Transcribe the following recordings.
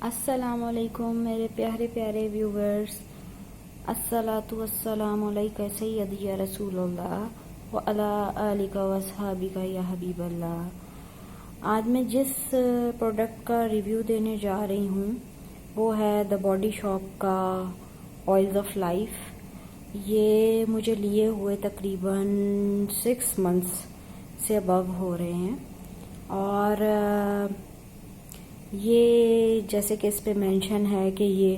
अस्सलामुअलैकुम मेरे प्यारे प्यारे व्यूवर्स। अस्सलातु वस्सलामु अलैका सय्यदी या रसूलल्लाह व अला आलिका व अस्हाबिका या हबीबल्लाह। आज मैं जिस प्रोडक्ट का रिव्यू देने जा रही हूँ वो है द बॉडी शॉप का ऑयल्स ऑफ लाइफ। ये मुझे लिए हुए तकरीबन 6 मंथ्स से अबव हो रहे हैं और ये जैसे कि इस पे मेंशन है कि ये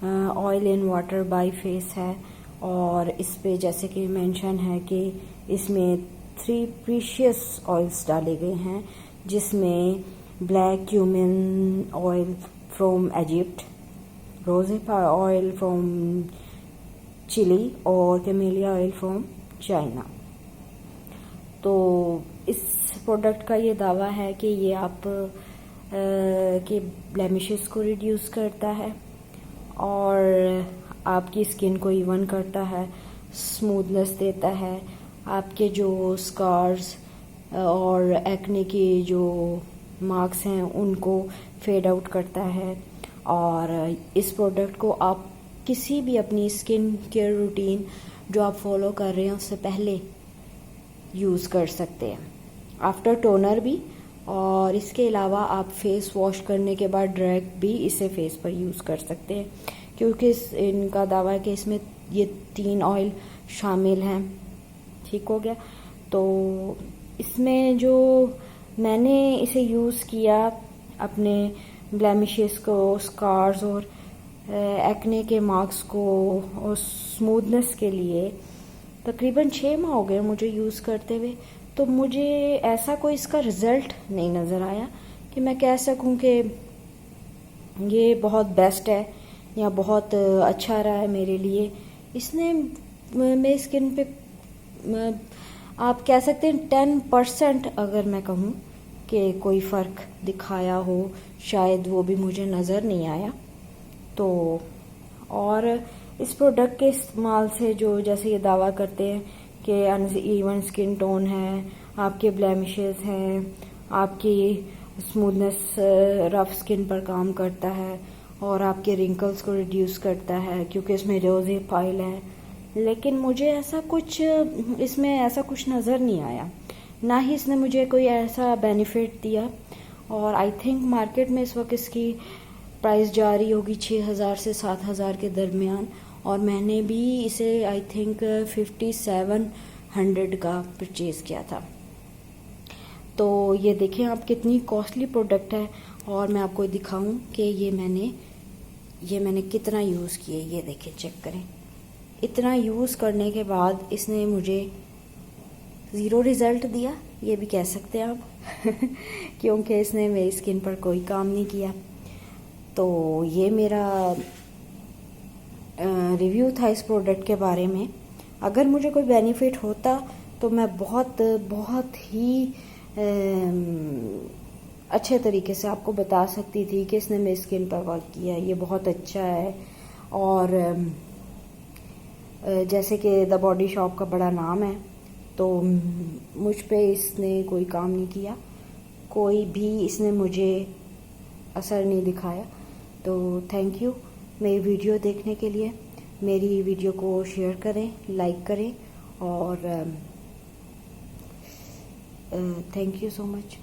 oil in water by face है और इस पे जैसे कि मेंशन है कि इसमें 3 प्रीशियस ऑयल्स डाले गए हैं, जिसमें black cumin oil from Egypt, rosehip oil from Chile और कैमेलिया ऑयल फ्रॉम चाइना। तो इस प्रोडक्ट का ये दावा है कि ये आप के ब्लेमिशेस को रिड्यूस करता है और आपकी स्किन को इवन करता है, स्मूथनेस देता है, आपके जो स्कार्स और एक्ने के जो मार्क्स हैं उनको फेड आउट करता है। और इस प्रोडक्ट को आप किसी भी अपनी स्किन केयर रूटीन जो आप फॉलो कर रहे हैं उससे पहले यूज़ कर सकते हैं, आफ्टर टोनर भी। और इसके अलावा आप फेस वॉश करने के बाद डायरेक्ट भी इसे फेस पर यूज़ कर सकते हैं, क्योंकि इनका दावा है कि इसमें ये 3 ऑयल शामिल हैं। ठीक हो गया। तो इसमें जो मैंने इसे यूज़ किया अपने ब्लेमिशेस को, स्कार्स और एक्ने के मार्क्स को और स्मूथनेस के लिए, तकरीबन 6 माह हो गए मुझे यूज़ करते हुए। तो मुझे ऐसा कोई इसका रिज़ल्ट नहीं नज़र आया कि मैं कह सकूं कि ये बहुत बेस्ट है या बहुत अच्छा रहा है मेरे लिए। इसने मेरी स्किन पे आप कह सकते हैं 10% अगर मैं कहूँ कि कोई फ़र्क दिखाया हो, शायद वो भी मुझे नज़र नहीं आया। तो और इस प्रोडक्ट के इस्तेमाल से जो जैसे ये दावा करते हैं कि अनइवन स्किन टोन है, आपके ब्लेमिशेस हैं, आपकी स्मूथनेस रफ स्किन पर काम करता है और आपके रिंकल्स को रिड्यूस करता है, क्योंकि इसमें रोज़ेपा ऑयल है। लेकिन मुझे ऐसा कुछ इसमें ऐसा कुछ नज़र नहीं आया, ना ही इसने मुझे कोई ऐसा बेनिफिट दिया। और आई थिंक मार्केट में इस वक्त इसकी प्राइस जा रही होगी 6,000 से 7,000 के दरमियान, और मैंने भी इसे आई थिंक 5700 का परचेज़ किया था। तो ये देखें आप कितनी कॉस्टली प्रोडक्ट है। और मैं आपको दिखाऊं कि ये मैंने कितना यूज़ किए। ये देखें, चेक करें। इतना यूज़ करने के बाद इसने मुझे 0 रिज़ल्ट दिया, ये भी कह सकते हैं आप क्योंकि इसने मेरी स्किन पर कोई काम नहीं किया। तो ये मेरा रिव्यू था इस प्रोडक्ट के बारे में। अगर मुझे कोई बेनिफिट होता तो मैं बहुत ही अच्छे तरीके से आपको बता सकती थी कि इसने मेरी स्किन पर वर्क किया, ये बहुत अच्छा है। और जैसे कि द बॉडी शॉप का बड़ा नाम है, तो मुझ पे इसने कोई काम नहीं किया, कोई भी इसने मुझे असर नहीं दिखाया। तो थैंक यू मेरी वीडियो देखने के लिए। मेरी वीडियो को शेयर करें, लाइक करें और थैंक यू सो मच।